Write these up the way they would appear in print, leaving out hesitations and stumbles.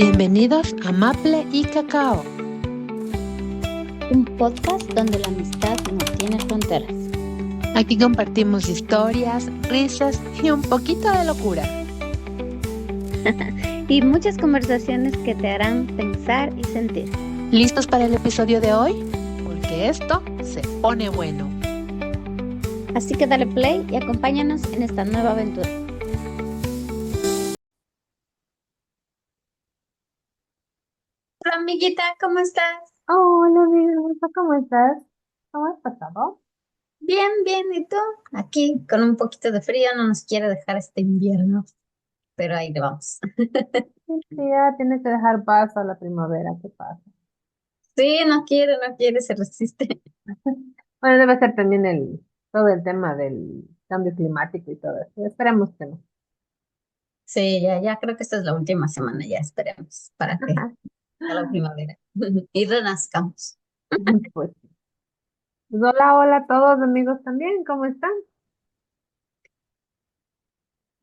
Bienvenidos a Maple y Cacao. Un podcast donde la amistad no tiene fronteras. Aquí compartimos historias, risas y un poquito de locura. Y muchas conversaciones que te harán pensar y sentir. ¿Listos para el episodio de hoy? Porque esto se pone bueno. Así que dale play y acompáñanos en esta nueva aventura. Hola amiguita, ¿cómo estás? Hola, amiga hermosa, ¿cómo estás? ¿Cómo has pasado? Bien, bien, ¿y tú? Aquí con un poquito de frío, no nos quiere dejar este invierno, pero ahí le vamos. Sí, ya tienes que dejar paso a la primavera, ¿qué pasa? Sí, no quiere, se resiste. Bueno, debe ser también todo el tema del cambio climático y todo eso. Esperemos que no. Sí, ya creo que esta es la última semana, ya esperemos para que a la primavera y renazcamos. Pues, pues hola, hola a todos amigos también, ¿cómo están?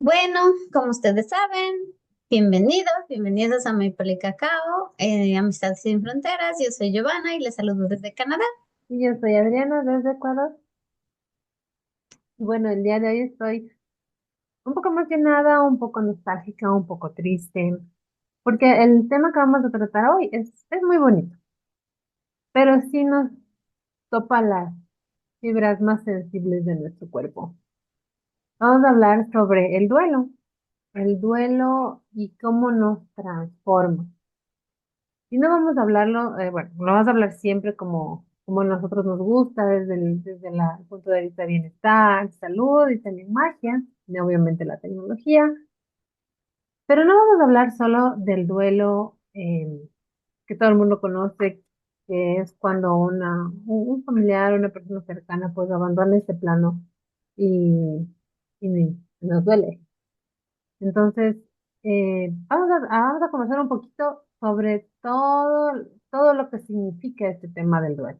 Bueno, como ustedes saben, bienvenidos a Maple y Cacao, Amistad Sin Fronteras. Yo soy Giovanna y les saludo desde Canadá. Y yo soy Adriana desde Ecuador. Y bueno, el día de hoy estoy un poco emocionada, un poco nostálgica, un poco triste, porque el tema que vamos a tratar hoy es muy bonito, pero sí nos topa las fibras más sensibles de nuestro cuerpo. Vamos a hablar sobre el duelo y cómo nos transforma. Y no vamos a hablarlo, bueno, no vamos a hablar siempre como a nosotros nos gusta, desde el punto de vista de bienestar, salud y también magia, y obviamente la tecnología, pero no vamos a hablar solo del duelo que todo el mundo conoce, que es cuando un familiar, una persona cercana, pues abandona este plano y, y nos duele. Entonces, vamos a conversar un poquito sobre todo lo que significa este tema del duelo.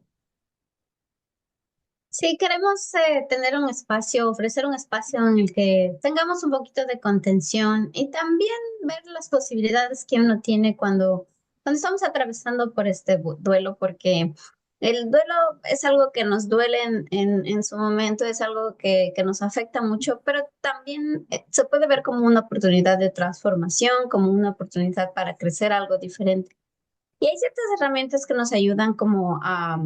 Sí, queremos tener un espacio, ofrecer un espacio en el que tengamos un poquito de contención y también ver las posibilidades que uno tiene cuando estamos atravesando por este duelo, porque el duelo es algo que nos duele en su momento, es algo que nos afecta mucho, pero también se puede ver como una oportunidad de transformación, como una oportunidad para crecer algo diferente. Y hay ciertas herramientas que nos ayudan como a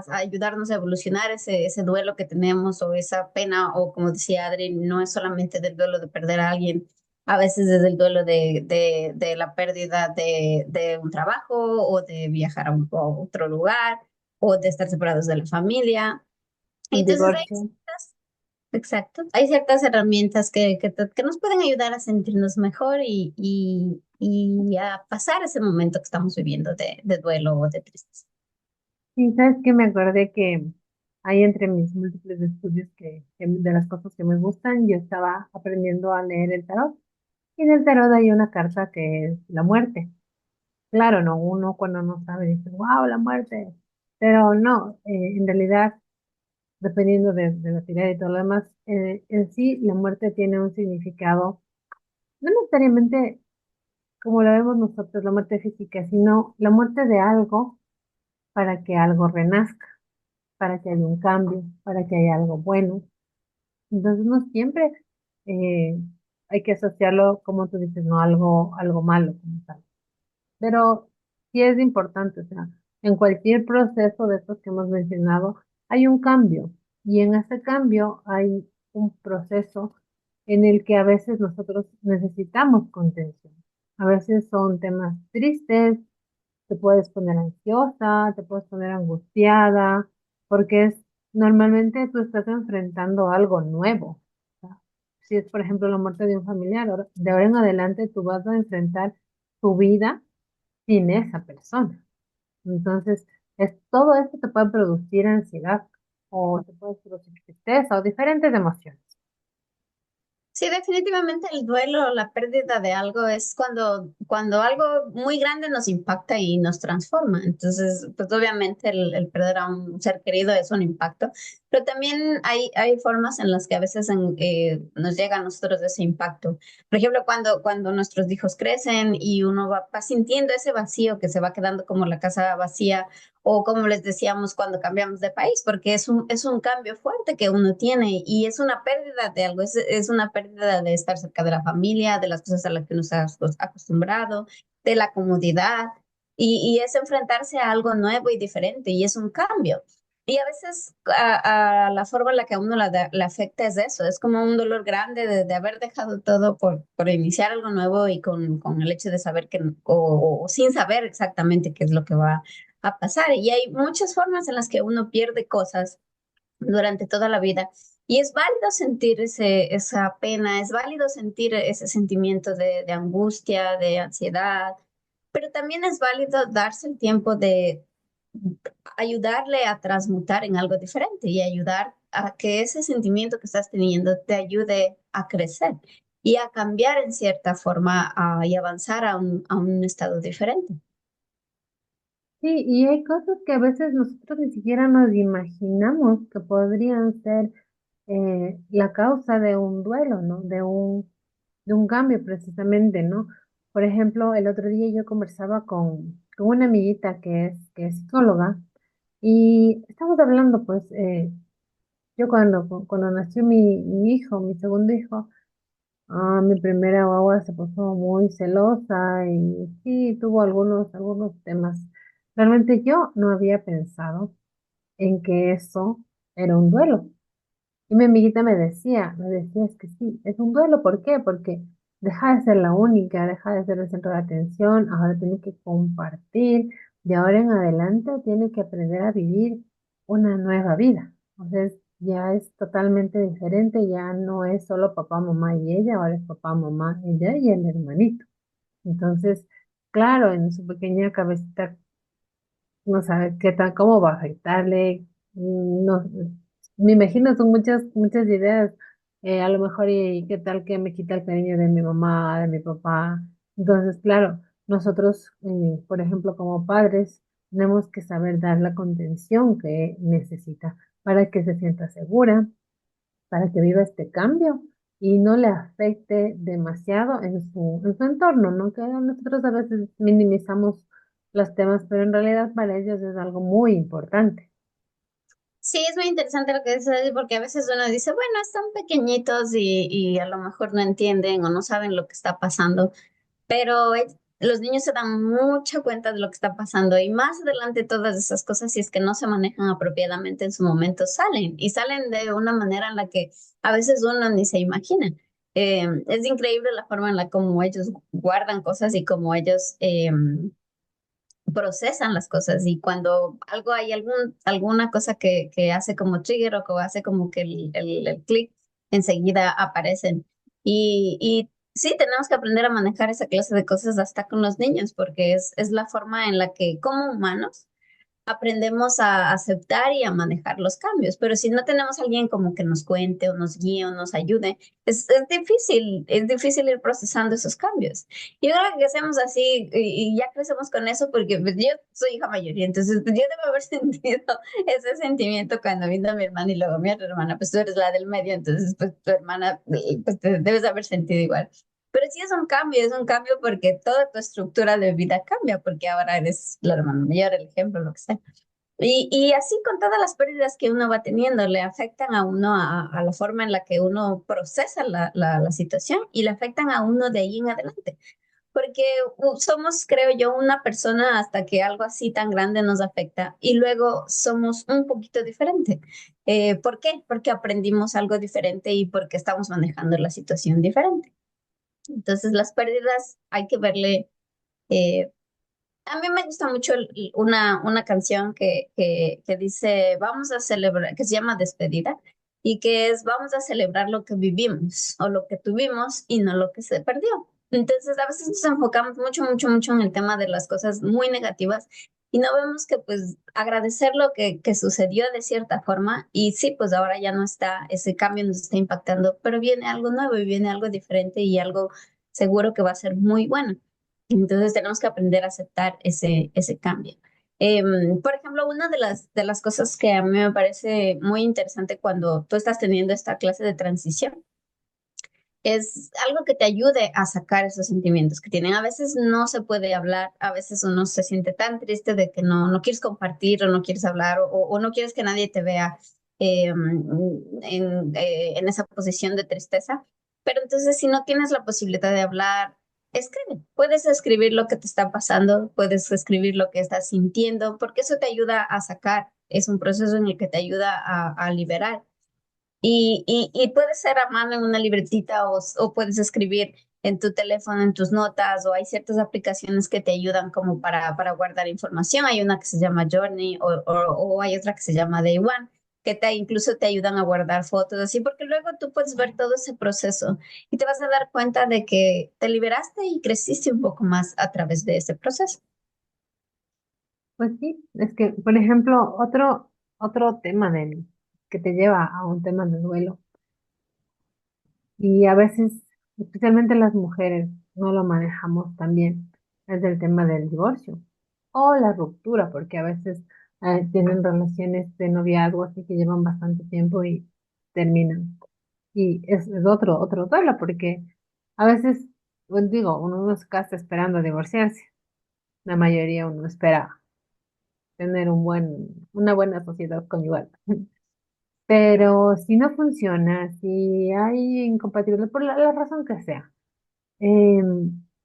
ayudarnos a evolucionar ese duelo que tenemos o esa pena, o como decía Adri, no es solamente del duelo de perder a alguien, a veces es el duelo de la pérdida de un trabajo o de viajar a otro lugar o de estar separados de la familia. Un Entonces divorcio. exacto. Hay ciertas herramientas que nos pueden ayudar a sentirnos mejor y a pasar ese momento que estamos viviendo de duelo o de tristeza. Y sabes que me acordé que hay entre mis múltiples estudios de las cosas que me gustan, yo estaba aprendiendo a leer el tarot. Y en el tarot hay una carta que es la muerte. Claro, no, uno cuando no sabe dice, wow, la muerte. Pero no, en realidad dependiendo de la tirada y todo lo demás, en sí la muerte tiene un significado, no necesariamente como lo vemos nosotros, la muerte física, sino la muerte de algo para que algo renazca, para que haya un cambio, para que haya algo bueno. Entonces no siempre eh, hay que asociarlo, como tú dices, no algo malo como tal. Pero sí es importante, o sea, en cualquier proceso de estos que hemos mencionado, hay un cambio y en ese cambio hay un proceso en el que a veces nosotros necesitamos contención. A veces son temas tristes, te puedes poner ansiosa, te puedes poner angustiada, porque normalmente tú estás enfrentando algo nuevo. O sea, si es, por ejemplo, la muerte de un familiar, de ahora en adelante tú vas a enfrentar tu vida sin esa persona. Entonces, todo esto te puede producir ansiedad o te puede producir tristeza o diferentes emociones. Sí, definitivamente el duelo, la pérdida de algo es cuando algo muy grande nos impacta y nos transforma. Entonces, pues obviamente el perder a un ser querido es un impacto, Pero también hay formas en las que a veces nos llega a nosotros ese impacto. Por ejemplo, cuando nuestros hijos crecen y uno va sintiendo ese vacío que se va quedando como la casa vacía, o como les decíamos cuando cambiamos de país, porque es un cambio fuerte que uno tiene y es una pérdida de algo, es una pérdida de estar cerca de la familia, de las cosas a las que uno está acostumbrado, de la comodidad, y es enfrentarse a algo nuevo y diferente, y es un cambio. Y a veces a la forma en la que a uno le afecta es eso, es como un dolor grande de haber dejado todo por iniciar algo nuevo y con el hecho de saber que, o sin saber exactamente qué es lo que va a pasar. Y hay muchas formas en las que uno pierde cosas durante toda la vida. Y es válido sentir esa pena, es válido sentir ese sentimiento de angustia, de ansiedad, pero también es válido darse el tiempo de ayudarle a transmutar en algo diferente y ayudar a que ese sentimiento que estás teniendo te ayude a crecer y a cambiar en cierta forma y avanzar a un estado diferente. Sí, y hay cosas que a veces nosotros ni siquiera nos imaginamos que podrían ser la causa de un duelo, ¿no? De un cambio precisamente, ¿no? Por ejemplo, el otro día yo conversaba con una amiguita que es psicóloga y estamos hablando, pues, yo cuando nació mi hijo, mi segundo hijo, mi primera guagua se puso muy celosa y sí, tuvo algunos temas. Realmente yo no había pensado en que eso era un duelo. Y mi amiguita me decía, es que sí, es un duelo. ¿Por qué? Porque deja de ser la única, deja de ser el centro de atención, ahora tiene que compartir, de ahora en adelante tiene que aprender a vivir una nueva vida. Entonces ya es totalmente diferente, ya no es solo papá, mamá y ella, ahora es papá, mamá, ella y el hermanito. Entonces, claro, en su pequeña cabecita no sabe qué tal, cómo va a afectarle. No, me imagino, son muchas ideas. A lo mejor, y qué tal que me quita el cariño de mi mamá, de mi papá. Entonces, claro, nosotros, por ejemplo, como padres, tenemos que saber dar la contención que necesita para que se sienta segura, para que viva este cambio y no le afecte demasiado en su entorno, ¿no? Que nosotros a veces minimizamos los temas, pero en realidad para ellos es algo muy importante. Sí, es muy interesante lo que dices, porque a veces uno dice, bueno, están pequeñitos y a lo mejor no entienden o no saben lo que está pasando, pero los niños se dan mucha cuenta de lo que está pasando y más adelante todas esas cosas, si es que no se manejan apropiadamente en su momento, salen y salen de una manera en la que a veces uno ni se imagina. Es increíble la forma en la como ellos guardan cosas y como ellos procesan las cosas y cuando alguna cosa que hace como trigger o que hace como que el clic, enseguida aparecen. Y sí, tenemos que aprender a manejar esa clase de cosas hasta con los niños, porque es la forma en la que como humanos aprendemos a aceptar y a manejar los cambios, pero si no tenemos a alguien como que nos cuente o nos guíe o nos ayude, es difícil ir procesando esos cambios. Yo creo que hacemos así y ya crecemos con eso porque pues, yo soy hija mayoría, entonces pues, yo debo haber sentido ese sentimiento cuando vino mi hermana y luego mi otra hermana, pues tú eres la del medio, entonces pues tu hermana pues te debes haber sentido igual. Pero sí es un cambio porque toda tu estructura de vida cambia, porque ahora eres la hermana mayor, el ejemplo, lo que sea. Y así con todas las pérdidas que uno va teniendo, le afectan a uno a la forma en la que uno procesa la situación y le afectan a uno de ahí en adelante. Porque somos, creo yo, una persona hasta que algo así tan grande nos afecta y luego somos un poquito diferente. ¿Por qué? Porque aprendimos algo diferente y porque estamos manejando la situación diferente. Entonces, las pérdidas hay que verle. A mí me gusta mucho una canción que dice, vamos a celebrar, que se llama Despedida, y que es, vamos a celebrar lo que vivimos o lo que tuvimos y no lo que se perdió. Entonces, a veces nos enfocamos mucho, mucho, mucho en el tema de las cosas muy negativas y no vemos que, pues, agradecer lo que sucedió de cierta forma y sí, pues ahora ya no está, ese cambio nos está impactando, pero viene algo nuevo y viene algo diferente y algo seguro que va a ser muy bueno. Entonces tenemos que aprender a aceptar ese cambio. Por ejemplo, una de las cosas que a mí me parece muy interesante cuando tú estás teniendo esta clase de transición es algo que te ayude a sacar esos sentimientos que tienen. A veces no se puede hablar, a veces uno se siente tan triste de que no quieres compartir o no quieres hablar o no quieres que nadie te vea en esa posición de tristeza. Pero entonces si no tienes la posibilidad de hablar, escribe. Puedes escribir lo que te está pasando, puedes escribir lo que estás sintiendo, porque eso te ayuda a sacar. Es un proceso en el que te ayuda a liberar. Y puede ser a mano en una libretita o puedes escribir en tu teléfono, en tus notas, o hay ciertas aplicaciones que te ayudan como para guardar información. Hay una que se llama Journey o hay otra que se llama Day One, que incluso te ayudan a guardar fotos así, porque luego tú puedes ver todo ese proceso y te vas a dar cuenta de que te liberaste y creciste un poco más a través de ese proceso. Pues sí, es que, por ejemplo, otro tema que te lleva a un tema de duelo, y a veces, especialmente las mujeres, no lo manejamos tan bien, es el tema del divorcio o la ruptura, porque a veces tienen relaciones de noviazgo así que llevan bastante tiempo y terminan. Y es otro duelo, porque a veces, pues digo, uno no se casa esperando divorciarse, la mayoría uno espera tener una buena sociedad conyugal. Pero si no funciona, si hay incompatibilidad, por la razón que sea, eh,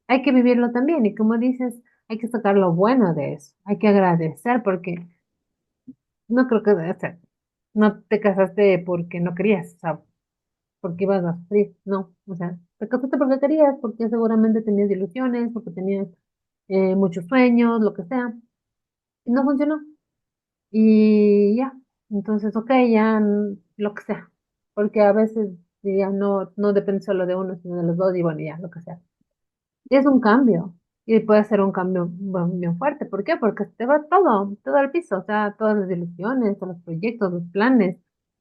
hay que vivirlo también. Y como dices, hay que sacar lo bueno de eso. Hay que agradecer porque no creo que, o sea, no te casaste porque no querías, o sea, porque ibas a sufrir. No, o sea, te casaste porque querías, porque seguramente tenías ilusiones, porque tenías muchos sueños, lo que sea. Y no funcionó. Y ya, entonces, ok, ya lo que sea, porque a veces ya no depende solo de uno, sino de los dos, y bueno, ya, lo que sea. Y es un cambio, y puede ser un cambio bien fuerte. ¿Por qué? Porque te va todo al piso, o sea, todas las ilusiones, todos los proyectos, los planes.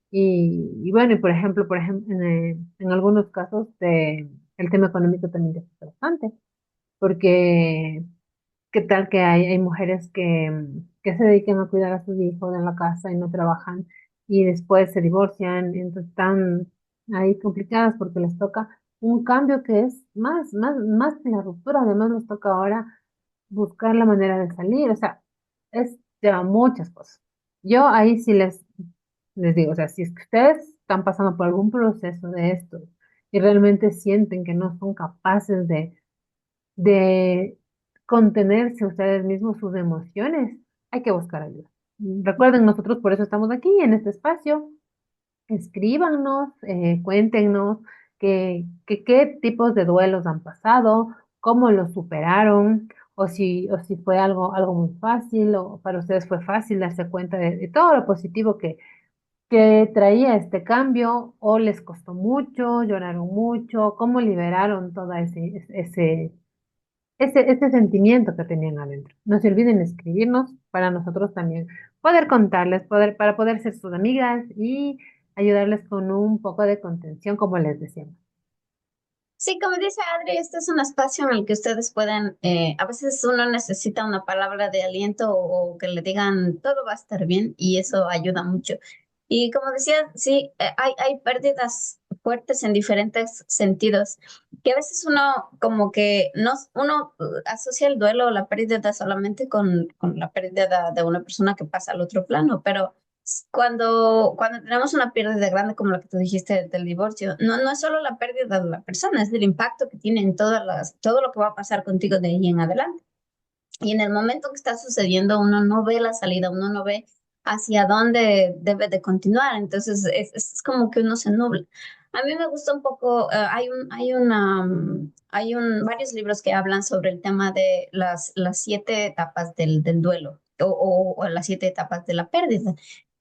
Y bueno, y por ejemplo, en algunos casos el tema económico también te afecta bastante, porque ¿qué tal que hay mujeres que se dedican a cuidar a sus hijos en la casa y no trabajan y después se divorcian, y entonces están ahí complicadas porque les toca un cambio que es más que la ruptura, además les toca ahora buscar la manera de salir, o sea, lleva muchas cosas. Yo ahí sí les digo, o sea, si es que ustedes están pasando por algún proceso de esto y realmente sienten que no son capaces de contenerse ustedes mismos sus emociones, hay que buscar ayuda. Recuerden, nosotros por eso estamos aquí en este espacio. Escríbanos, cuéntenos qué tipos de duelos han pasado, cómo los superaron, o si fue algo muy fácil, o para ustedes fue fácil darse cuenta de todo lo positivo que traía este cambio, o les costó mucho, lloraron mucho, cómo liberaron todo ese sentimiento que tenían adentro. No se olviden escribirnos para nosotros también poder contarles, para poder ser sus amigas y ayudarles con un poco de contención, como les decíamos. Sí, como dice Adri, este es un espacio en el que ustedes pueden, a veces uno necesita una palabra de aliento o que le digan todo va a estar bien y eso ayuda mucho. Y como decía, sí, hay pérdidas fuertes en diferentes sentidos, que a veces uno como que no, uno asocia el duelo o la pérdida solamente con la pérdida de una persona que pasa al otro plano, pero cuando tenemos una pérdida grande como la que tú dijiste del divorcio, no es solo la pérdida de la persona, es el impacto que tiene en todo lo que va a pasar contigo de ahí en adelante. Y en el momento que está sucediendo, uno no ve la salida, uno no ve hacia dónde debe de continuar. Entonces es como que uno se nubla. A mí me gusta un poco, varios libros que hablan sobre el tema de las 7 etapas del duelo o las 7 etapas de la pérdida.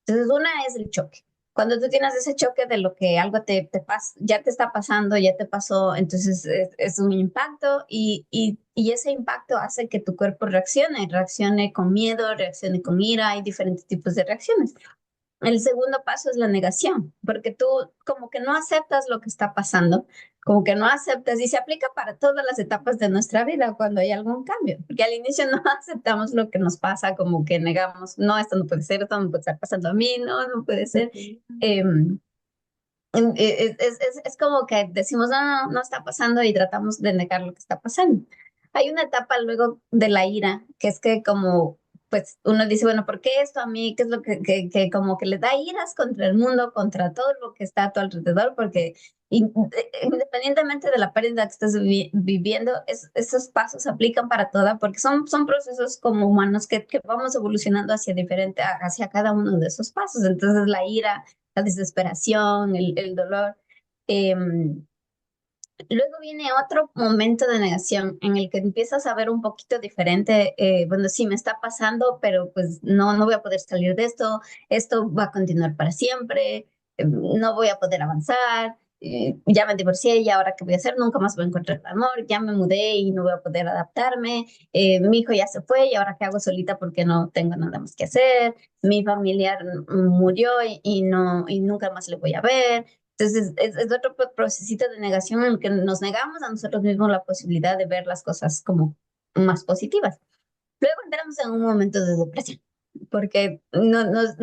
Entonces, una es el choque. Cuando tú tienes ese choque de lo que algo te pasa, ya te está pasando, ya te pasó, entonces es un impacto y ese impacto hace que tu cuerpo reaccione con miedo, reaccione con ira, hay diferentes tipos de reacciones. El segundo paso es la negación, porque tú como que no aceptas lo que está pasando, como que no aceptas, y se aplica para todas las etapas de nuestra vida cuando hay algún cambio, porque al inicio no aceptamos lo que nos pasa, como que negamos, no, esto no puede ser, esto no puede estar pasando a mí, no, no puede ser. Em, es como que decimos, no, no, no está pasando y tratamos de negar lo que está pasando. Hay una etapa luego de la ira, que es que como, pues uno dice, bueno, ¿por qué esto a mí? ¿Qué es lo que como que le da iras contra el mundo, contra todo lo que está a tu alrededor? Porque independientemente de la pérdida que estés viviendo, esos pasos se aplican para toda, porque son procesos como humanos que vamos evolucionando hacia diferente, hacia cada uno de esos pasos. Entonces la ira, la desesperación, el dolor. Em, Luego viene otro momento de negación en el que empiezas a ver un poquito diferente, bueno, sí me está pasando, pero pues no, no voy a poder salir de esto va a continuar para siempre, no voy a poder avanzar, ya me divorcié y ahora qué voy a hacer, nunca más voy a encontrar el amor, ya me mudé y no voy a poder adaptarme, mi hijo ya se fue y ahora qué hago solita porque no tengo nada más que hacer, mi familiar murió y nunca más le voy a ver. Entonces, es otro procesito de negación en el que nos negamos a nosotros mismos la posibilidad de ver las cosas como más positivas. Luego entramos en un momento de depresión, porque nos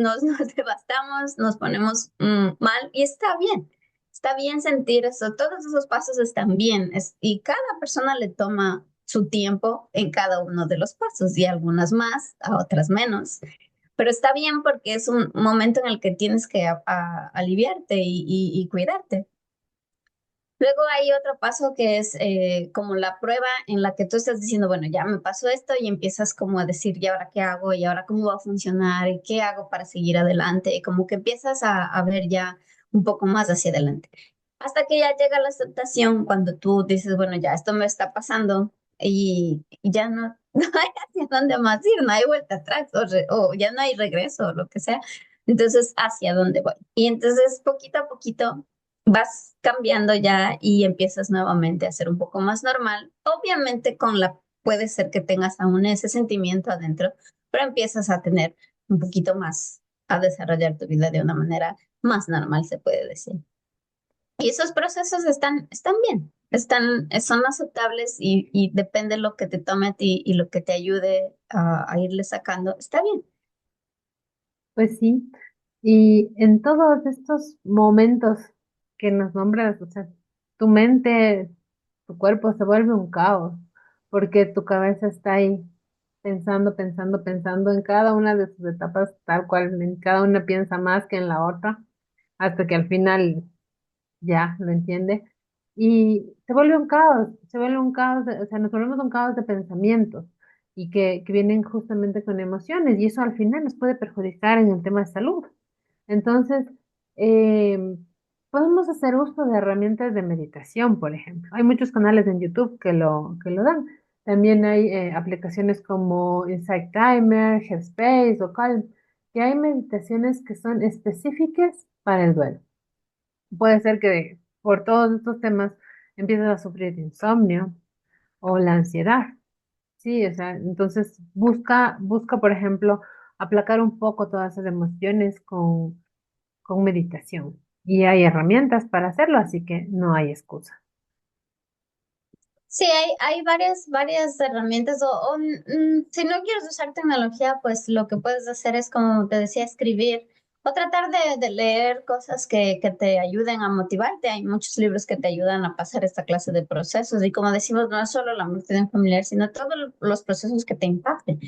devastamos, nos ponemos mal y está bien. Está bien sentir eso, todos esos pasos están bien y cada persona le toma su tiempo en cada uno de los pasos y algunas más, a otras menos. Pero está bien porque es un momento en el que tienes que aliviarte y cuidarte. Luego hay otro paso que es como la prueba en la que tú estás diciendo, bueno, ya me pasó esto y empiezas como a decir, ¿y ahora qué hago? ¿Y ahora cómo va a funcionar? ¿Y qué hago para seguir adelante? Y como que empiezas a ver ya un poco más hacia adelante. Hasta que ya llega la aceptación cuando tú dices, bueno, ya esto me está pasando y ya no, no hay hacia dónde más ir, no hay vuelta atrás o ya no hay regreso o lo que sea. Entonces, ¿hacia dónde voy? Y entonces, poquito a poquito vas cambiando ya y empiezas nuevamente a ser un poco más normal. Obviamente puede ser que tengas aún ese sentimiento adentro, pero empiezas a tener un poquito más, a desarrollar tu vida de una manera más normal, se puede decir. Y esos procesos están bien, son aceptables y depende lo que te tome a ti y lo que te ayude a irle sacando, está bien. Pues sí, y en todos estos momentos que nos nombras, o sea, tu mente, tu cuerpo se vuelve un caos, porque tu cabeza está ahí pensando, pensando, pensando en cada una de sus etapas, tal cual, en cada una piensa más que en la otra, hasta que al final ya lo entiende. Y se vuelve un caos, o sea, nos volvemos un caos de pensamientos y que vienen justamente con emociones y eso al final nos puede perjudicar en el tema de salud. Entonces, eh, podemos hacer uso de herramientas de meditación, por ejemplo. Hay muchos canales en YouTube que lo dan. También hay aplicaciones como Insight Timer, Headspace o Calm, que hay meditaciones que son específicas para el duelo. Puede ser que por todos estos temas empieces a sufrir de insomnio o la ansiedad. Sí, o sea, entonces busca, por ejemplo, aplacar un poco todas esas emociones con meditación. Y hay herramientas para hacerlo, así que no hay excusa. Sí, hay varias herramientas si no quieres usar tecnología, pues lo que puedes hacer es, como te decía, escribir o tratar de leer cosas que te ayuden a motivarte. Hay muchos libros que te ayudan a pasar esta clase de procesos y como decimos, no es solo la muerte de un familiar, sino todos los procesos que te impacten.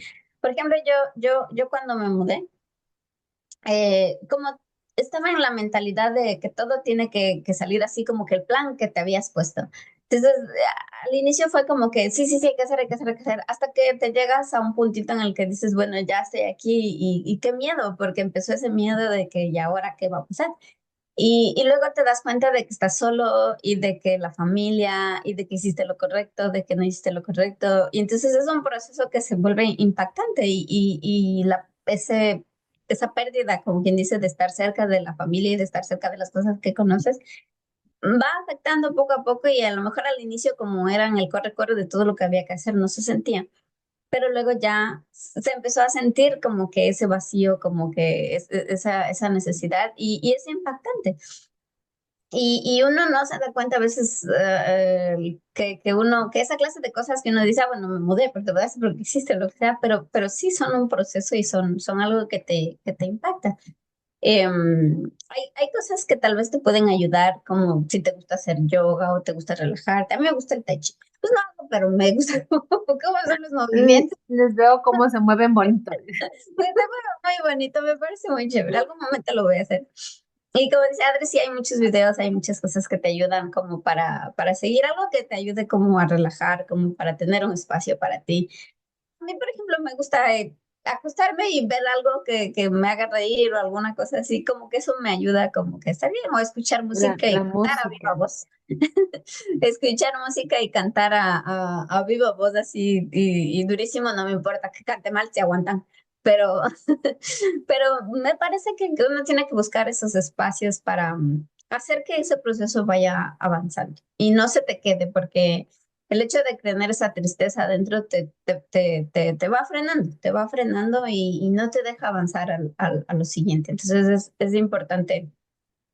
Por ejemplo, yo cuando me mudé, como estaba en la mentalidad de que todo tiene que salir así como que el plan que te habías puesto. Entonces, al inicio fue como que sí, sí, sí, hay que hacer, hay que hacer, hay que hacer, hasta que te llegas a un puntito en el que dices, bueno, ya estoy aquí y qué miedo, porque empezó ese miedo de que ya ahora qué va a pasar. Y luego te das cuenta de que estás solo y de que la familia y de que hiciste lo correcto, de que no hiciste lo correcto. Y entonces es un proceso que se vuelve impactante esa pérdida, como quien dice, de estar cerca de la familia y de estar cerca de las cosas que conoces, va afectando poco a poco y a lo mejor al inicio como era en el corre-corre de todo lo que había que hacer, no se sentía. pero luego ya se empezó a sentir como que ese vacío, como que esa necesidad y es impactante. Y uno no se da cuenta a veces que esa clase de cosas que uno dice, ah, bueno, me mudé porque, porque existe lo que sea, pero sí son un proceso y son algo que te impacta. Hay cosas que tal vez te pueden ayudar, como si te gusta hacer yoga o te gusta relajarte. A mí me gusta el tai chi. Pues no, hago, pero me gusta cómo son los movimientos. Les veo cómo se mueven bonito. Me parece muy bonito, me parece muy chévere. Algún momento lo voy a hacer. Y como dice Adri, sí hay muchos videos, hay muchas cosas que te ayudan como para seguir algo que te ayude como a relajar, como para tener un espacio para ti. A mí, por ejemplo, me gusta acostarme y ver algo que me haga reír o alguna cosa así, como que eso me ayuda como que a estar bien, o escuchar música y La cantar a viva música. voz. Escuchar música y cantar a viva voz así y durísimo, no me importa que cante mal, se aguantan. Pero, pero me parece que uno tiene que buscar esos espacios para hacer que ese proceso vaya avanzando y no se te quede, porque el hecho de tener esa tristeza adentro te va frenando y no te deja avanzar a lo siguiente. Entonces es importante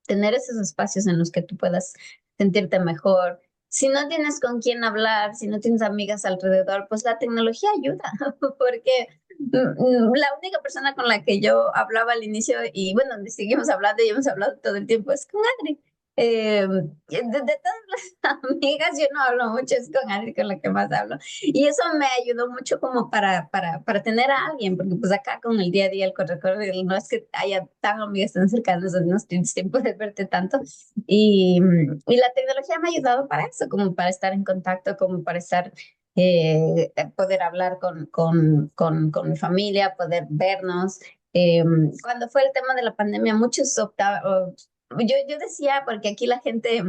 tener esos espacios en los que tú puedas sentirte mejor. Si no tienes con quién hablar, si no tienes amigas alrededor, pues la tecnología ayuda, porque la única persona con la que yo hablaba al inicio, y bueno, seguimos hablando y hemos hablado todo el tiempo, es con Adri. De todas las amigas, yo no hablo mucho, es con Adri con la que más hablo. Y eso me ayudó mucho como para tener a alguien, porque pues acá con el día a día, el corre-corre, no es que haya tan amigas tan cercanas, no tienes tiempo de verte tanto. Y la tecnología me ha ayudado para eso, como para estar en contacto, como para estar, poder hablar con mi familia, poder vernos. Eh, Cuando fue el tema de la pandemia, muchos optaban, yo decía, porque aquí la gente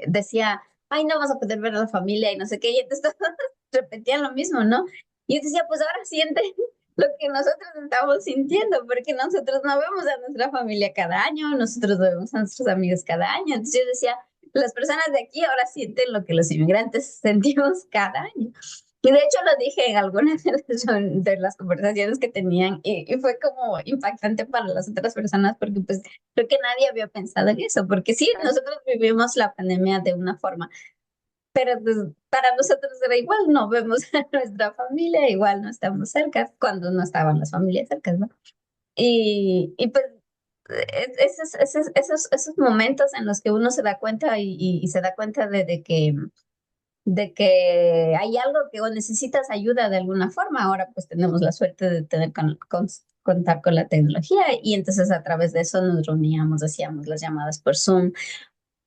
decía, ay, no vas a poder ver a la familia y no sé qué, y entonces todos repetían lo mismo, ¿no? Y yo decía, pues ahora siente lo que nosotros estamos sintiendo, porque nosotros no vemos a nuestra familia cada año, nosotros no vemos a nuestros amigos cada año. Entonces yo decía, las personas de aquí ahora sienten lo que los inmigrantes sentimos cada año. Y de hecho lo dije en algunas de las conversaciones que tenían y fue como impactante para las otras personas porque pues creo que nadie había pensado en eso, porque sí, nosotros vivimos la pandemia de una forma, pero pues, para nosotros era igual, no vemos a nuestra familia, igual no estamos cerca cuando no estaban las familias cerca, ¿no? Y pues esos momentos en los que uno se da cuenta y se da cuenta de que hay algo que o necesitas ayuda de alguna forma. Ahora pues tenemos la suerte de tener contar con la tecnología y entonces a través de eso nos reuníamos, hacíamos las llamadas por Zoom,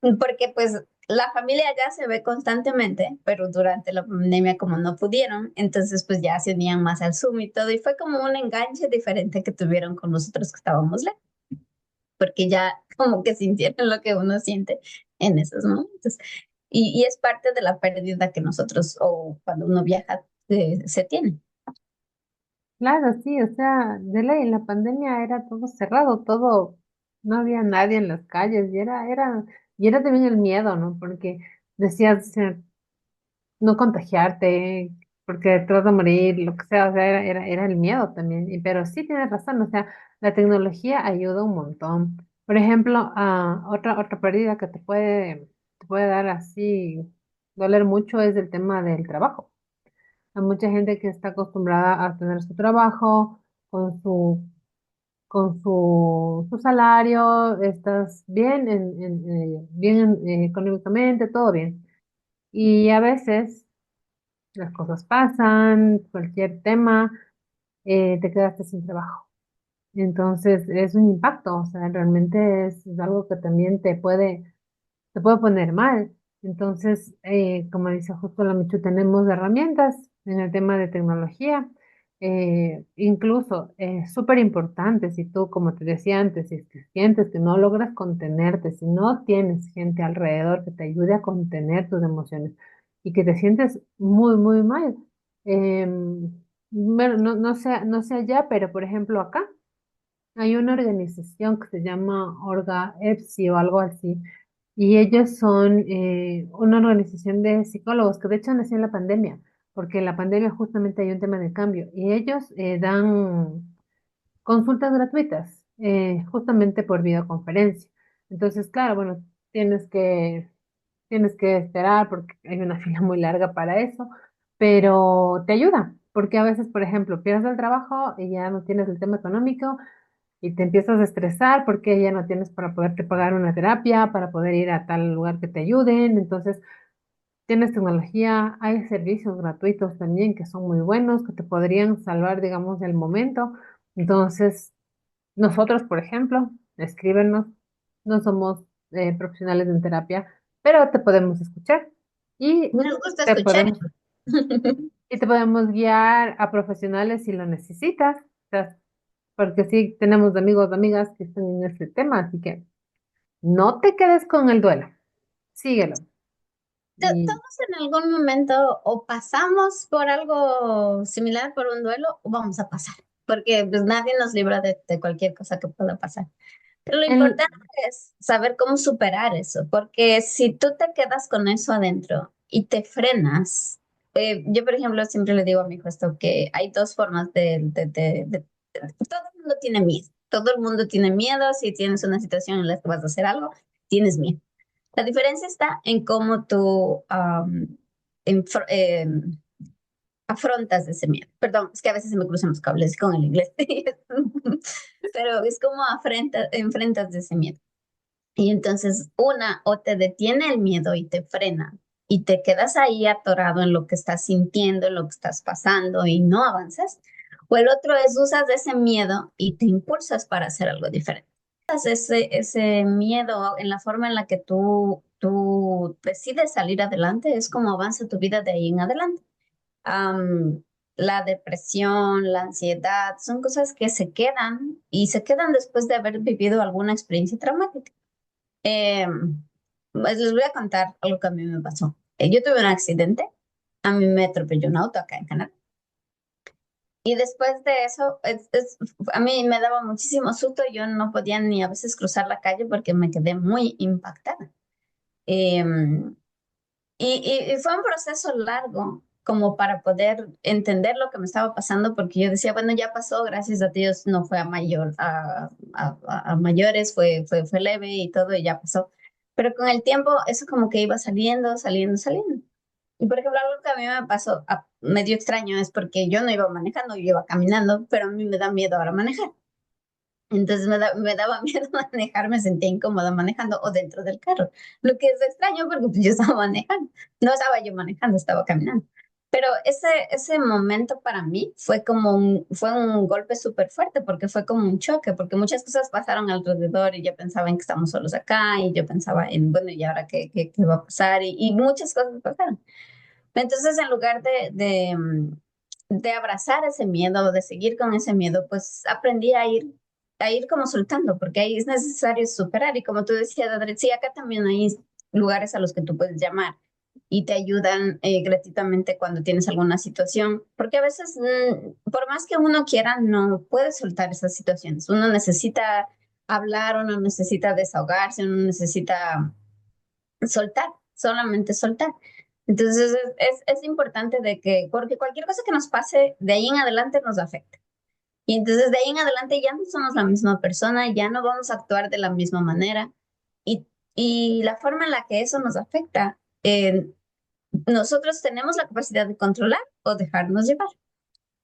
porque pues la familia ya se ve constantemente, pero durante la pandemia como no pudieron, entonces pues ya se unían más al Zoom y todo y fue como un enganche diferente que tuvieron con nosotros que estábamos lejos, porque ya como que sintieron lo que uno siente en esos momentos. Y es parte de la pérdida que nosotros, o cuando uno viaja, se tiene. Claro, sí, o sea, de ley, en la pandemia era todo cerrado, todo, no había nadie en las calles y era también el miedo, ¿no? Porque decías, no contagiarte, porque te vas a morir, lo que sea, o sea, era el miedo también. Pero sí tienes razón, o sea, la tecnología ayuda un montón. Por ejemplo, otra pérdida que te puede dar así, doler mucho es el tema del trabajo. Hay mucha gente que está acostumbrada a tener su trabajo con su salario, estás bien, bien económicamente, todo bien. Y a veces las cosas pasan, cualquier tema, te quedaste sin trabajo. Entonces es un impacto, o sea, realmente es algo que también te puede poner mal. Entonces, como dice justo la Michu, tenemos herramientas en el tema de tecnología, incluso súper importante si tú, como te decía antes, si es que sientes que no logras contenerte, si no tienes gente alrededor que te ayude a contener tus emociones y que te sientes muy, muy mal. Bueno, no sé allá, pero por ejemplo acá hay una organización que se llama Orga EPSI o algo así y ellos son una organización de psicólogos que de hecho nació en la pandemia, porque en la pandemia justamente hay un tema de cambio y ellos dan consultas gratuitas, justamente por videoconferencia. Entonces, claro, bueno, tienes que, tienes que esperar porque hay una fila muy larga para eso, pero te ayuda, porque a veces, por ejemplo, pierdes el trabajo y ya no tienes el tema económico y te empiezas a estresar porque ya no tienes para poderte pagar una terapia, para poder ir a tal lugar que te ayuden. Entonces, tienes tecnología, hay servicios gratuitos también que son muy buenos, que te podrían salvar, digamos, del momento. Entonces, nosotros, por ejemplo, escríbenos, no somos profesionales en terapia, pero te podemos escuchar y Nos gusta te escuchar. podemos, y te podemos guiar a profesionales si lo necesitas. O sea, porque sí tenemos amigos, amigas que están en este tema, así que no te quedes con el duelo, síguelo. Y Todos en algún momento o pasamos por algo similar, por un duelo, o vamos a pasar, porque pues nadie nos libra de cualquier cosa que pueda pasar. Pero lo en, importante es saber cómo superar eso, porque si tú te quedas con eso adentro y te frenas, yo por ejemplo siempre le digo a mi hijo esto, que hay dos formas todo el mundo tiene miedo, todo el mundo tiene miedo, si tienes una situación en la que vas a hacer algo, tienes miedo. La diferencia está en cómo tú enfr- em, afrontas ese miedo. Perdón, es que a veces se me cruzan los cables con el inglés, pero es como enfrentas de ese miedo. Y entonces una o te detiene el miedo y te frena y te quedas ahí atorado en lo que estás sintiendo, en lo que estás pasando y no avanzas. O el otro es usas ese miedo y te impulsas para hacer algo diferente. Ese miedo en la forma en la que tú decides salir adelante es como avanza tu vida de ahí en adelante. Am, la depresión, la ansiedad, son cosas que se quedan y se quedan después de haber vivido alguna experiencia traumática. Pues les voy a contar algo que a mí me pasó. Yo tuve un accidente, a mí me atropelló un auto acá en Canadá. Y después de eso, a mí me daba muchísimo susto, yo no podía ni a veces cruzar la calle porque me quedé muy impactada. Em, y fue un proceso largo como para poder entender lo que me estaba pasando, porque yo decía, bueno, ya pasó, gracias a Dios, no fue a mayores, fue leve y todo, y ya pasó. Pero con el tiempo, eso como que iba saliendo, saliendo, saliendo. Y por ejemplo, algo que a mí me pasó medio extraño es porque yo no iba manejando, yo iba caminando, pero a mí me da miedo ahora manejar. Entonces me daba miedo manejar, me sentía incómoda manejando o dentro del carro, lo que es extraño porque pues, yo estaba manejando, no estaba yo manejando, estaba caminando. Pero ese momento para mí fue un golpe súper fuerte porque fue como un choque, porque muchas cosas pasaron alrededor y yo pensaba en que estamos solos acá y yo pensaba en, bueno, ¿y ahora qué va a pasar? Y muchas cosas pasaron. Entonces, en lugar de abrazar ese miedo, de seguir con ese miedo, pues aprendí a ir como soltando, porque ahí es necesario superar. Y como tú decías, Adri, sí, acá también hay lugares a los que tú puedes llamar y te ayudan gratuitamente cuando tienes alguna situación, porque a veces, por más que uno quiera, no puede soltar esas situaciones. Uno necesita hablar, uno necesita desahogarse, uno necesita soltar, solamente soltar. Entonces es importante de que, porque cualquier cosa que nos pase de ahí en adelante nos afecta. Y entonces de ahí en adelante ya no somos la misma persona, ya no vamos a actuar de la misma manera. Y, y la forma en la que eso nos afecta, nosotros tenemos la capacidad de controlar o dejarnos llevar.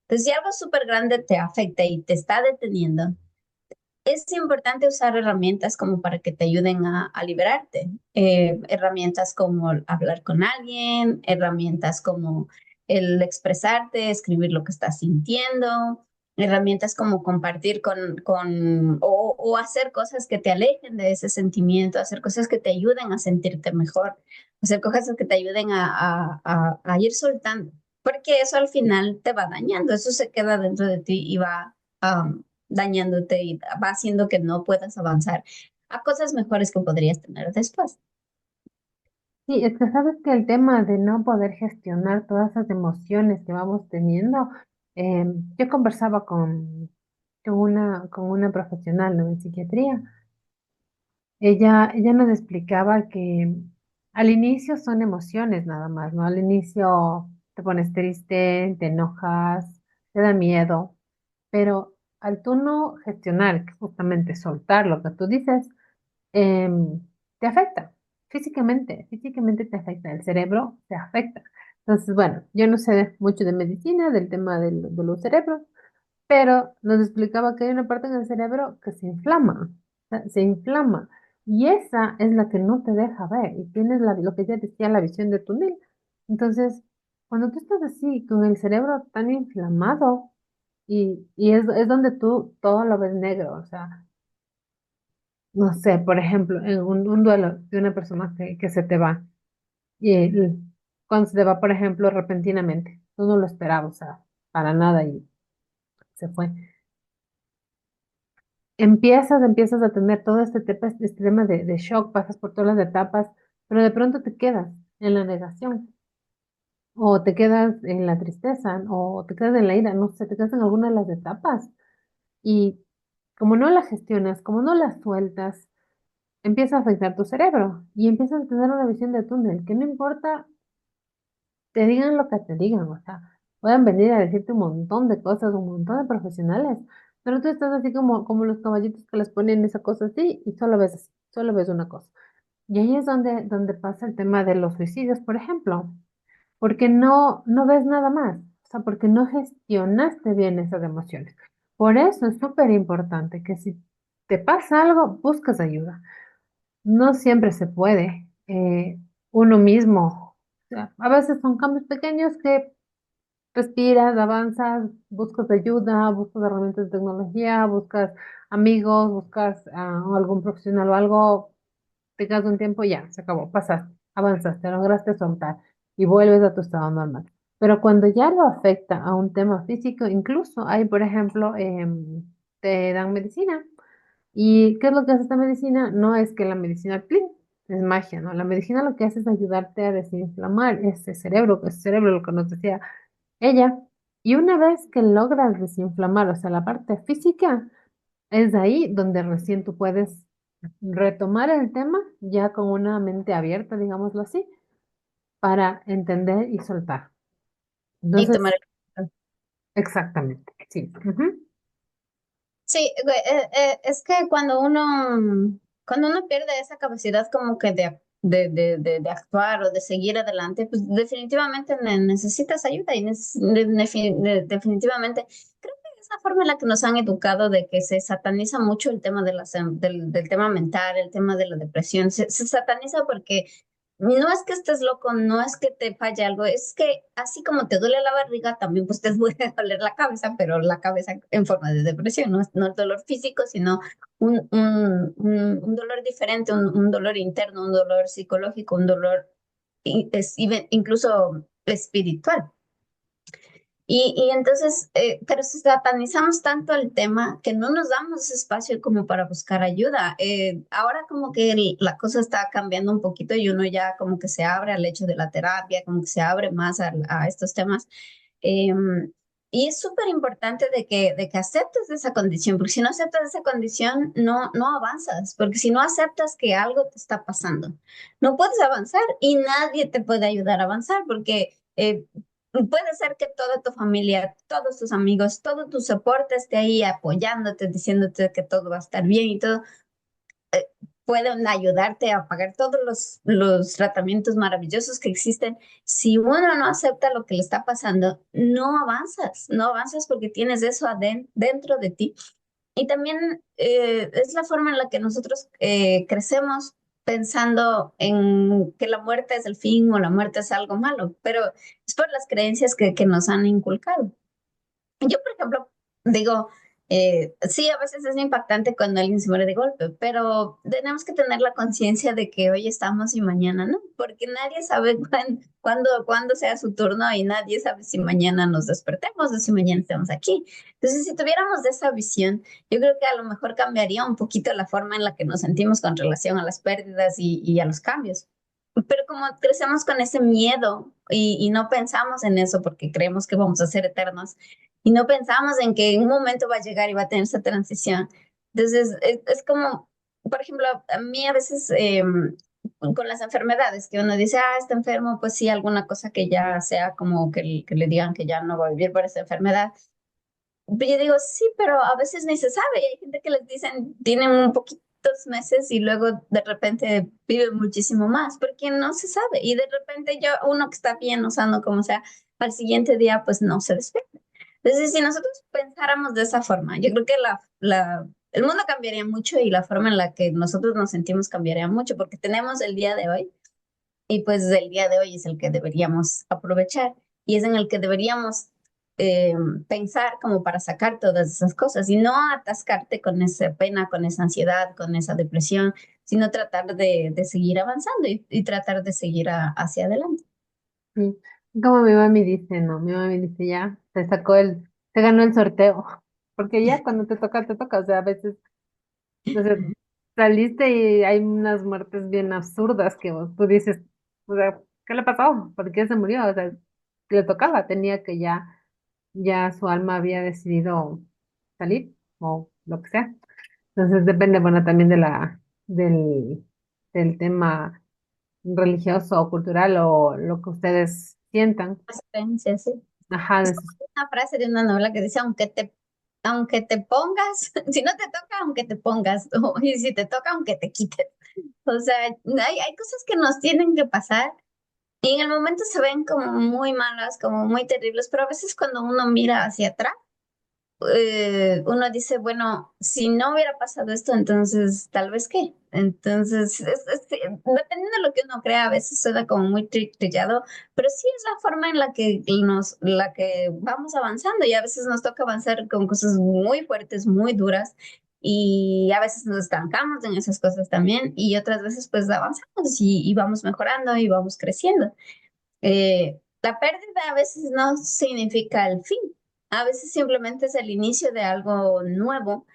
Entonces, si algo súper grande te afecta y te está deteniendo, es importante usar herramientas como para que te ayuden a liberarte. Herramientas como hablar con alguien, herramientas como el expresarte, escribir lo que estás sintiendo, herramientas como compartir o hacer cosas que te alejen de ese sentimiento, hacer cosas que te ayuden a sentirte mejor, hacer cosas que te ayuden a ir soltando, porque eso al final te va dañando, eso se queda dentro de ti y va dañándote y va haciendo que no puedas avanzar a cosas mejores que podrías tener después. sí, es que sabes que el tema de no poder gestionar todas esas emociones que vamos teniendo, eh, yo conversaba con una profesional, ¿no?, en psiquiatría. Ella nos explicaba que al inicio son emociones nada más, ¿no? Al inicio te pones triste, te enojas, te da miedo, pero al tú no gestionar, que justamente soltar lo que tú dices, em, te afecta físicamente te afecta, el cerebro te afecta. Entonces, bueno, yo no sé mucho de medicina, del tema de los cerebros, pero nos explicaba que hay una parte en el cerebro que se inflama, o sea, se inflama, y esa es la que no te deja ver, y tienes lo que ya decía, la visión de túnel. Entonces, cuando tú estás así, con el cerebro tan inflamado, y es donde tú todo lo ves negro, o sea, no sé, por ejemplo, en un duelo de una persona que se te va, y cuando se te va, por ejemplo, repentinamente, tú no lo esperabas, o sea, para nada, y se fue. Empiezas a tener todo este tema de shock, pasas por todas las etapas, pero de pronto te quedas en la negación, o te quedas en la tristeza, o te quedas en la ira, no sé, te quedas en alguna de las etapas. Y como no la gestionas, como no la sueltas, empieza a afectar tu cerebro y empiezas a tener una visión de túnel, que no importa, te digan lo que te digan, o sea, pueden venir a decirte un montón de cosas, un montón de profesionales, pero tú estás así como los caballitos que les ponen esa cosa así y solo ves una cosa. Y ahí es donde pasa el tema de los suicidios, por ejemplo, porque no ves nada más, o sea, porque no gestionaste bien esas emociones. Por eso es súper importante que si te pasa algo, buscas ayuda. No siempre se puede uno mismo. O sea, a veces son cambios pequeños que respiras, avanzas, buscas ayuda, buscas herramientas de tecnología, buscas amigos, buscas algún profesional o algo, te quedas un tiempo, ya, se acabó, pasaste, avanzaste, lograste soltar y vuelves a tu estado normal. Pero cuando ya lo afecta a un tema físico, incluso hay, por ejemplo, te dan medicina. ¿Y qué es lo que hace esta medicina? No es que la medicina ¡plin! Es magia, ¿no? La medicina lo que hace es ayudarte a desinflamar ese cerebro, lo que nos decía ella. Y una vez que logras desinflamar, o sea, la parte física, es de ahí donde recién tú puedes retomar el tema ya con una mente abierta, digámoslo así, para entender y soltar. Y Entonces, tomar. exactamente, sí. Ujú. Sí, es que cuando uno pierde esa capacidad como que de actuar o de seguir adelante, pues definitivamente necesitas ayuda y definitivamente creo que es la forma en la que nos han educado de que se sataniza mucho el tema del tema mental, el tema de la depresión. Se sataniza porque no es que estés loco, no es que te falle algo, es que así como te duele la barriga, también pues te puede doler la cabeza, pero la cabeza en forma de depresión, no el dolor físico, sino un dolor diferente, un dolor interno, un dolor psicológico, un dolor incluso espiritual. Y entonces, pero si satanizamos tanto el tema que no nos damos ese espacio como para buscar ayuda. Ahora como que la cosa está cambiando un poquito y uno ya como que se abre al hecho de la terapia, como que se abre más a estos temas. Y es súper importante de que aceptes esa condición, porque si no aceptas esa condición, no avanzas, porque si no aceptas que algo te está pasando, no puedes avanzar y nadie te puede ayudar a avanzar, porque puede ser que toda tu familia, todos tus amigos, todo tu soporte esté ahí apoyándote, diciéndote que todo va a estar bien y todo, pueden ayudarte a pagar todos los tratamientos maravillosos que existen. Si uno no acepta lo que le está pasando, no avanzas porque tienes eso dentro de ti. Y también es la forma en la que nosotros crecemos pensando en que la muerte es el fin o la muerte es algo malo, pero es por las creencias que nos han inculcado. Yo, por ejemplo, digo, sí, a veces es impactante cuando alguien se muere de golpe, pero tenemos que tener la conciencia de que hoy estamos y mañana no, porque nadie sabe cuándo sea su turno y nadie sabe si mañana nos despertemos o si mañana estamos aquí. Entonces, si tuviéramos esa visión, yo creo que a lo mejor cambiaría un poquito la forma en la que nos sentimos con relación a las pérdidas y a los cambios. Pero como crecemos con ese miedo y no pensamos en eso porque creemos que vamos a ser eternos y no pensamos en que en un momento va a llegar y va a tener esa transición. Entonces, es como, por ejemplo, a mí a veces con las enfermedades, que uno dice, está enfermo, pues sí, alguna cosa que ya sea como que le digan que ya no va a vivir por esa enfermedad. Yo digo, sí, pero a veces ni se sabe. Y hay gente que les dicen, tienen un poquitos meses y luego de repente vive muchísimo más, porque no se sabe. Y de repente uno que está bien o sano, como sea, al siguiente día pues no se despierta. Entonces, si nosotros pensáramos de esa forma, yo creo que el mundo cambiaría mucho y la forma en la que nosotros nos sentimos cambiaría mucho, porque tenemos el día de hoy y pues el día de hoy es el que deberíamos aprovechar y es en el que deberíamos eh, pensar como para sacar todas esas cosas y no atascarte con esa pena, con esa ansiedad, con esa depresión, sino tratar de seguir avanzando y tratar de seguir hacia adelante. Sí. Como mi mami dice, no, mi mami dice ya, se ganó el sorteo. Porque ya cuando te toca, o sea, a veces, o sea, saliste y hay unas muertes bien absurdas que tú dices, o sea, ¿qué le pasó? ¿Por qué se murió? O sea, le tocaba, tenía que ya su alma había decidido salir o lo que sea. Entonces depende, bueno, también del tema religioso o cultural o lo que ustedes sientan. Las creencias, sí. Ajá, Es como una frase de una novela que dice, aunque te pongas, si no te toca, aunque te pongas, y si te toca, aunque te quites. O sea, hay cosas que nos tienen que pasar y en el momento se ven como muy malas, como muy terribles, pero a veces cuando uno mira hacia atrás, uno dice, bueno, si no hubiera pasado esto, entonces tal vez qué. Entonces, dependiendo de lo que uno crea, a veces suena como muy trillado, pero sí es la forma en la que vamos avanzando y a veces nos toca avanzar con cosas muy fuertes, muy duras. Y a veces nos estancamos en esas cosas también y otras veces pues avanzamos y vamos mejorando y vamos creciendo. La pérdida a veces no significa el fin, a veces simplemente es el inicio de algo nuevo,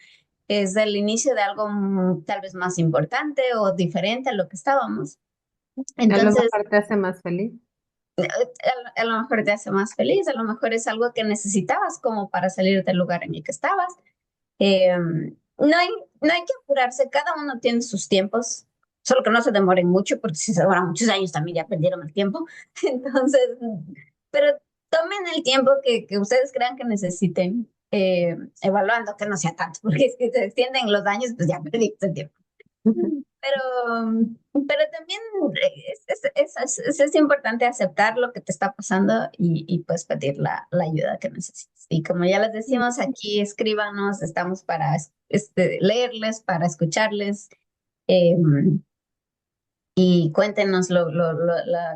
es el inicio de algo tal vez más importante o diferente a lo que estábamos. a lo Entonces, mejor te hace más feliz. a lo mejor te hace más feliz, a lo mejor es algo que necesitabas como para salir del lugar en el que estabas. Eh, no hay que apurarse, cada uno tiene sus tiempos, solo que no se demoren mucho, porque si se demoran muchos años también ya perdieron el tiempo. Entonces, pero tomen el tiempo que ustedes crean que necesiten, evaluando que no sea tanto, porque si se extienden los años, pues ya perdiste el tiempo. Pero también es importante aceptar lo que te está pasando y pues pedir la ayuda que necesites. Y como ya les decimos, aquí escríbanos, estamos para leerles, para escucharles. eh, y cuéntenos,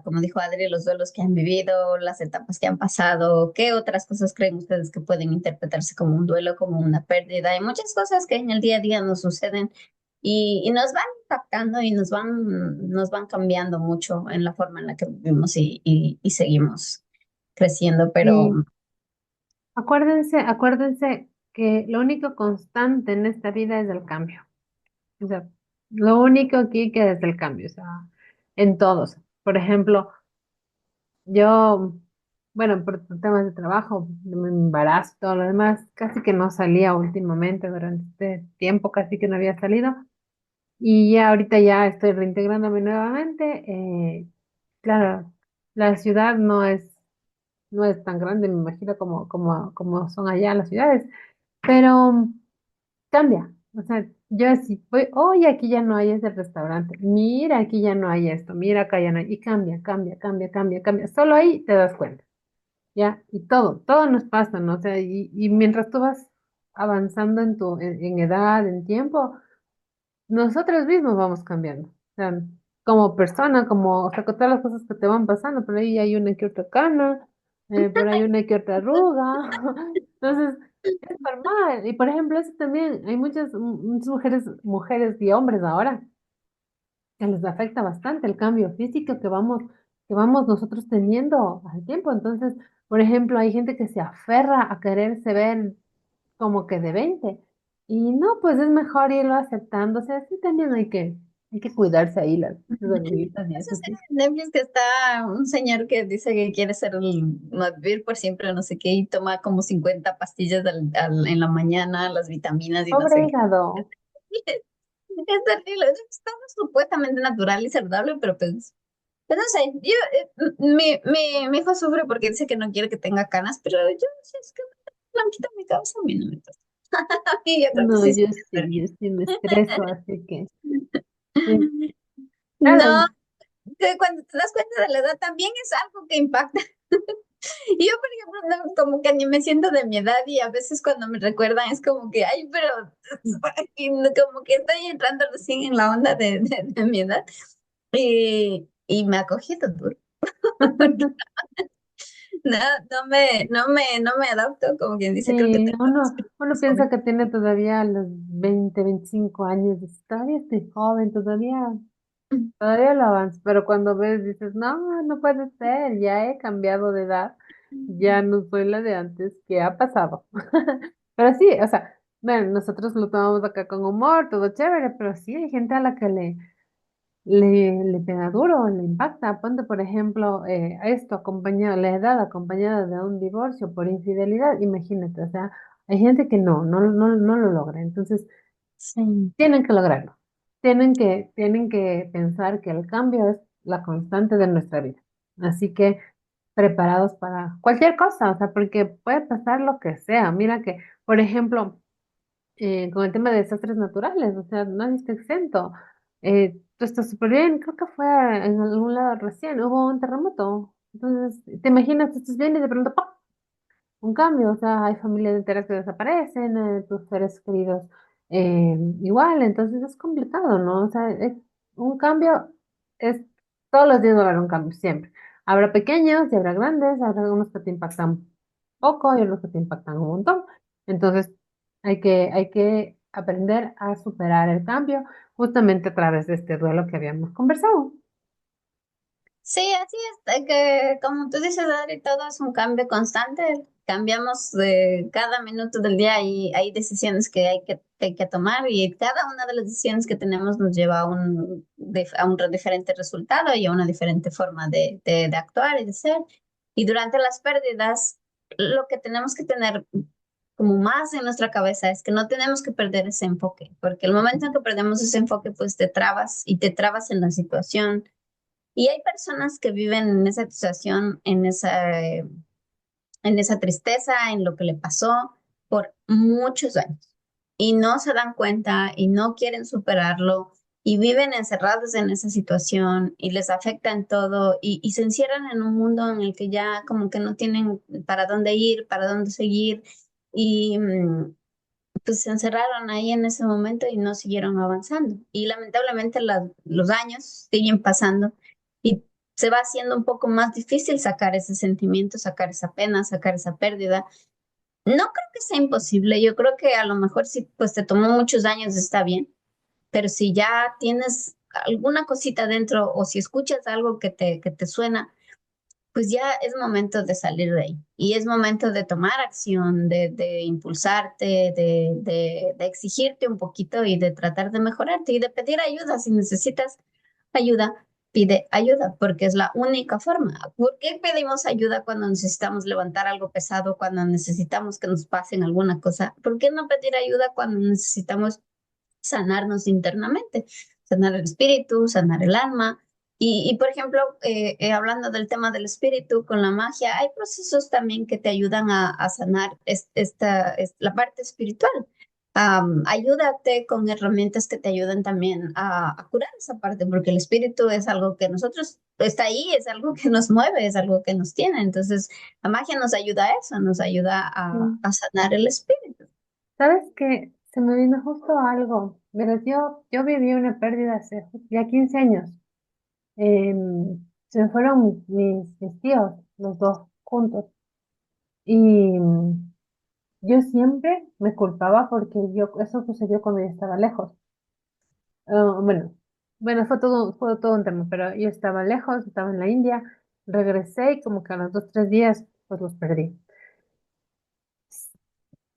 como dijo Adri, los duelos que han vivido, las etapas que han pasado, qué otras cosas creen ustedes que pueden interpretarse como un duelo, como una pérdida. Hay muchas cosas que en el día a día nos suceden y nos van impactando y nos van cambiando mucho en la forma en la que vivimos y seguimos creciendo, pero Y acuérdense que lo único constante en esta vida es el cambio. O sea, lo único aquí que es el cambio, o sea, en todos. Por ejemplo, yo, bueno, por temas de trabajo, de mi embarazo, todo lo demás, casi que no salía últimamente, durante este tiempo casi que no había salido. Y ya ahorita ya estoy reintegrándome nuevamente. Claro, la ciudad no es tan grande, me imagino, como son allá las ciudades, pero cambia. O sea, yo sí voy, oye, aquí ya no hay ese restaurante, mira, aquí ya no hay esto, mira, acá ya no hay, y cambia, cambia, cambia, cambia, cambia. Solo ahí te das cuenta, ¿ya? Y todo nos pasa, ¿no? O sea, y mientras tú vas avanzando en edad, en tiempo, nosotros mismos vamos cambiando. O sea, como persona, o sea, con todas las cosas que te van pasando, por ahí hay una que otra cana, por ahí una que otra arruga. Entonces, es normal. Y por ejemplo, eso también, hay muchas mujeres y hombres ahora que les afecta bastante el cambio físico que vamos nosotros teniendo al tiempo. Entonces, por ejemplo, hay gente que se aferra a quererse ver como que de 20. Y no, pues es mejor irlo aceptando. O sea, sí también hay que cuidarse ahí las arruguitas y esa eso serie sí. de Netflix que está un señor que dice que quiere vivir por siempre, no sé qué, y toma como 50 pastillas en la mañana, las vitaminas y no Pobre sé qué. hígado. Es terrible, es todo supuestamente natural y saludable, pero no sé, mi hijo sufre porque dice que no quiere que tenga canas, pero yo, si es que me quita mi cabeza, a mí no me pasa. Y yo creo que No, sí. yo sí me estreso, así que, sí, No, claro, que cuando te das cuenta de la edad también es algo que impacta. Y yo, por ejemplo, no, como que ni me siento de mi edad y a veces cuando me recuerdan es como que, ay, pero y como que estoy entrando recién en la onda de mi edad y me ha cogido duro. No, no me adapto, como quien dice, creo que sí, tengo el uno espíritu piensa joven. que tiene todavía los 20 25 años, dice, todavía estoy joven, todavía lo avanzo, pero cuando ves dices, no, no puede ser, ya he cambiado de edad, ya no soy la de antes, ¿qué ha pasado? Pero sí, o sea, bueno, nosotros lo tomamos acá con humor, todo chévere, pero sí hay gente a la que le pega duro, le impacta. Ponte, por ejemplo, a esto acompañado, la edad acompañada de un divorcio por infidelidad, imagínate, o sea, hay gente que no lo logra, entonces Sí. tienen que lograrlo. Tienen que pensar que el cambio es la constante de nuestra vida. Así que preparados para cualquier cosa, o sea, porque puede pasar lo que sea. Mira que, por ejemplo, con el tema de desastres naturales, o sea, nadie está exento. Tú estás súper bien, creo que fue en algún lado recién, hubo un terremoto. Entonces, te imaginas, tú estás bien y de pronto, ¡pam! Un cambio, o sea, hay familias enteras que desaparecen, tus seres queridos igual, entonces es complicado, ¿no? O sea, un cambio es, todos los días va a haber un cambio, siempre. Habrá pequeños y habrá grandes, habrá unos que te impactan poco y otros que te impactan un montón. Entonces, hay que aprender a superar el cambio justamente a través de este duelo que habíamos conversado. Sí, así es, que como tú dices, Adri, todo es un cambio constante. Cambiamos de cada minuto del día y hay decisiones que hay que tomar y cada una de las decisiones que tenemos nos lleva a un diferente resultado y a una diferente forma de actuar y de ser. Y durante las pérdidas, lo que tenemos que tener como más en nuestra cabeza es que no tenemos que perder ese enfoque, porque el momento en que perdemos ese enfoque, pues te trabas y te trabas en la situación y hay personas que viven en esa situación, en esa tristeza, en lo que le pasó por muchos años y no se dan cuenta y no quieren superarlo y viven encerrados en esa situación y les afecta en todo y se encierran en un mundo en el que ya como que no tienen para dónde ir, para dónde seguir y pues se encerraron ahí en ese momento y no siguieron avanzando. Y lamentablemente los años siguen pasando y se va haciendo un poco más difícil sacar ese sentimiento, sacar esa pena, sacar esa pérdida. No creo que sea imposible, yo creo que a lo mejor si pues te tomó muchos años está bien, pero si ya tienes alguna cosita dentro o si escuchas algo que te suena, pues ya es momento de salir de ahí y es momento de tomar acción, de impulsarte, de exigirte un poquito y de tratar de mejorarte y de pedir ayuda. Si necesitas ayuda, pide ayuda porque es la única forma. ¿Por qué pedimos ayuda cuando necesitamos levantar algo pesado, cuando necesitamos que nos pasen alguna cosa? ¿Por qué no pedir ayuda cuando necesitamos sanarnos internamente, sanar el espíritu, sanar el alma? Y por ejemplo, hablando del tema del espíritu con la magia, hay procesos también que te ayudan a sanar la parte espiritual. Ayúdate con herramientas que te ayuden también a curar esa parte, porque el espíritu es algo que nosotros está ahí, es algo que nos mueve, es algo que nos tiene. Entonces, la magia nos ayuda a eso, nos ayuda a sanar el espíritu. ¿Sabes qué? Se me vino justo algo. Pero yo viví una pérdida hace ya 15 años. Se me fueron mis tíos, los dos juntos. Y yo siempre me culpaba porque eso sucedió cuando yo estaba lejos. Bueno, bueno, fue todo un tema, pero yo estaba lejos, estaba en la India, regresé y como que a los 2, 3 días, pues los perdí.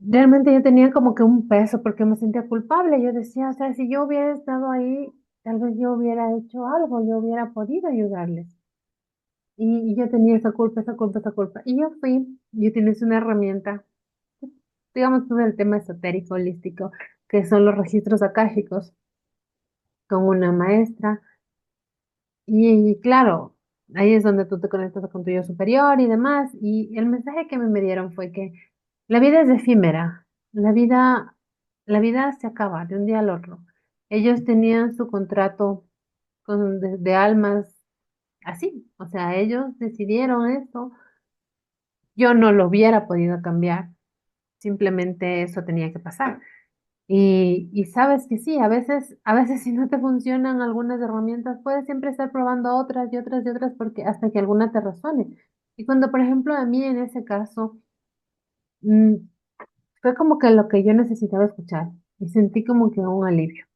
Realmente yo tenía como que un peso porque me sentía culpable. Yo decía, o sea, si yo hubiera estado ahí, tal vez yo hubiera hecho algo, yo hubiera podido ayudarles. Y yo tenía esa culpa, esa culpa, esa culpa. Y yo tienes una herramienta, digamos, todo el tema esotérico, holístico, que son los registros akáshicos. con una maestra. Y claro, ahí es donde tú te conectas con tu yo superior y demás. Y el mensaje que me dieron fue que la vida es efímera, la vida se acaba de un día al otro. Ellos tenían su contrato de almas así, o sea, ellos decidieron eso. Yo no lo hubiera podido cambiar, simplemente eso tenía que pasar. Y sabes que sí, a veces si no te funcionan algunas herramientas, puedes siempre estar probando otras y otras y otras porque hasta que alguna te resuene. Y cuando, por ejemplo, a mí en ese caso, mm, fue como que lo que yo necesitaba escuchar y sentí como que un alivio.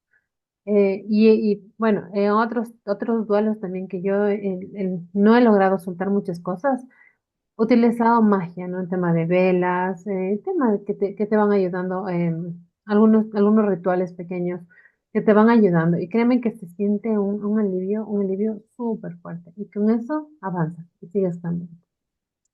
Bueno, en otros duelos también que yo no he logrado soltar muchas cosas, he utilizado magia, ¿no? El tema de velas, el tema de que te van ayudando, algunos rituales pequeños que te van ayudando. Y créeme que se siente un alivio súper fuerte. Y con eso avanzas y sigues cambiando.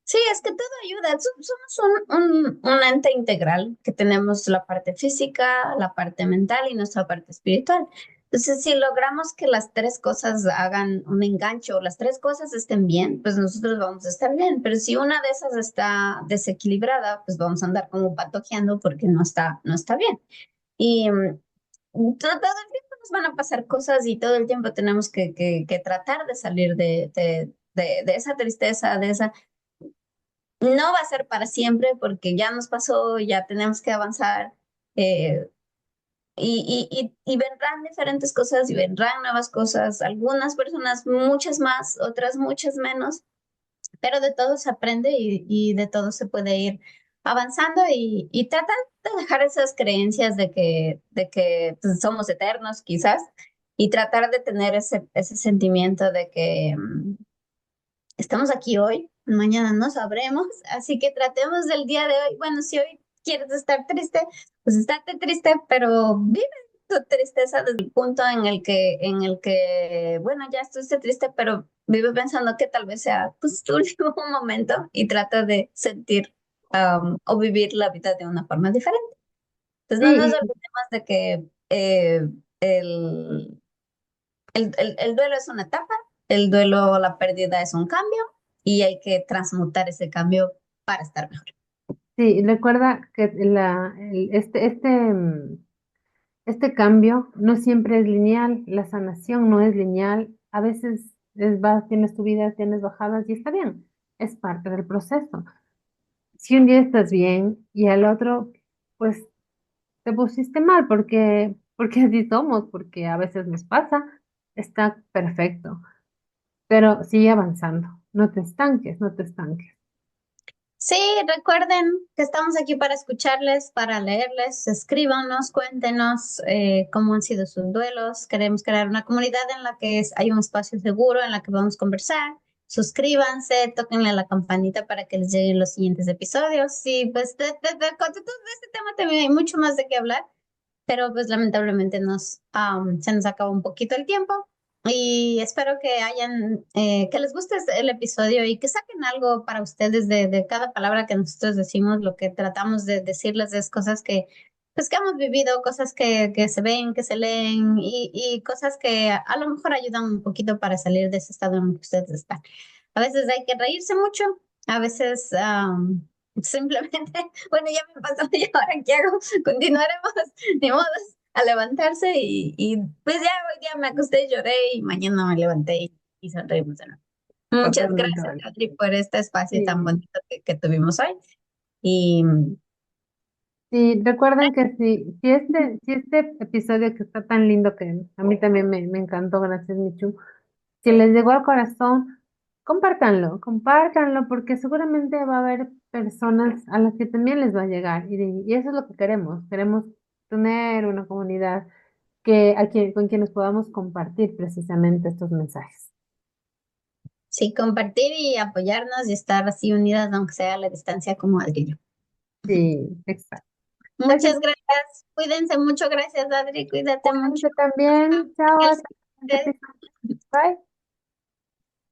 Sí, es que todo ayuda. Somos un ente integral que tenemos la parte física, la parte mental y nuestra parte espiritual. Entonces, si logramos que las tres cosas hagan un enganche o las tres cosas estén bien, pues nosotros vamos a estar bien. Pero si una de esas está desequilibrada, pues vamos a andar como patojeando porque no está bien. Y todo el tiempo nos van a pasar cosas y todo el tiempo tenemos que tratar de salir de esa tristeza, de esa. No va a ser para siempre porque ya nos pasó, ya tenemos que avanzar, eh, y vendrán diferentes cosas y vendrán nuevas cosas, algunas personas muchas más, otras muchas menos, pero de todo se aprende y de todo se puede ir avanzando y tratar de dejar esas creencias de que pues, somos eternos quizás y tratar de tener ese sentimiento de que estamos aquí hoy, mañana no sabremos, así que tratemos del día de hoy. Bueno, si hoy quieres estar triste, pues estate triste, pero vive tu tristeza desde el punto en el que, bueno, ya estuviste triste, pero vive pensando que tal vez sea pues tu último momento y trata de sentir o vivir la vida de una forma diferente. Entonces no nos Sí, olvidemos de que el, el duelo es una etapa, el duelo, la pérdida es un cambio y hay que transmutar ese cambio para estar mejor. sí, recuerda que este cambio no siempre es lineal, la sanación no es lineal, a veces tienes tu vida, tienes bajadas y está bien, es parte del proceso. Si un día estás bien y al otro, pues te pusiste mal porque así somos, porque a veces nos pasa, está perfecto, pero sigue avanzando, no te estanques, no te estanques. Sí, recuerden que estamos aquí para escucharles, para leerles, escríbanos, cuéntenos cómo han sido sus duelos. Queremos crear una comunidad en la que hay un espacio seguro, en la que vamos a conversar. Suscríbanse, tóquenle a la campanita para que les lleguen los siguientes episodios. Y pues con todo este tema también hay mucho más de qué hablar, pero pues lamentablemente se nos acabó un poquito el tiempo y espero que que les guste el episodio y que saquen algo para ustedes de cada palabra que nosotros decimos. Lo que tratamos de decirles es cosas pues que hemos vivido, cosas que se ven, que se leen y cosas que a lo mejor ayudan un poquito para salir de ese estado en el que ustedes están. A veces hay que reírse mucho, a veces simplemente, bueno, ya me pasó y ahora qué hago, continuaremos ni modos a levantarse y pues ya hoy día me acosté, lloré y mañana me levanté y sonreímos de nuevo. Muchas Totalmente, gracias, vale. Adri, por este espacio tan Sí. bonito que tuvimos hoy. Y Sí, recuerden que si este episodio que está tan lindo que a mí también me encantó, gracias Michu, si les llegó al corazón, compártanlo, porque seguramente va a haber personas a las que también les va a llegar y eso es lo que queremos tener una comunidad con quienes podamos compartir precisamente estos mensajes. sí, compartir y apoyarnos y estar así unidas, aunque sea a la distancia como Adri y yo. Sí, exacto. Gracias, Muchas gracias. Cuídense mucho. Gracias, Adri. Cuídate mucho. cuídense también. Chao, hasta el siguiente episodio. Bye.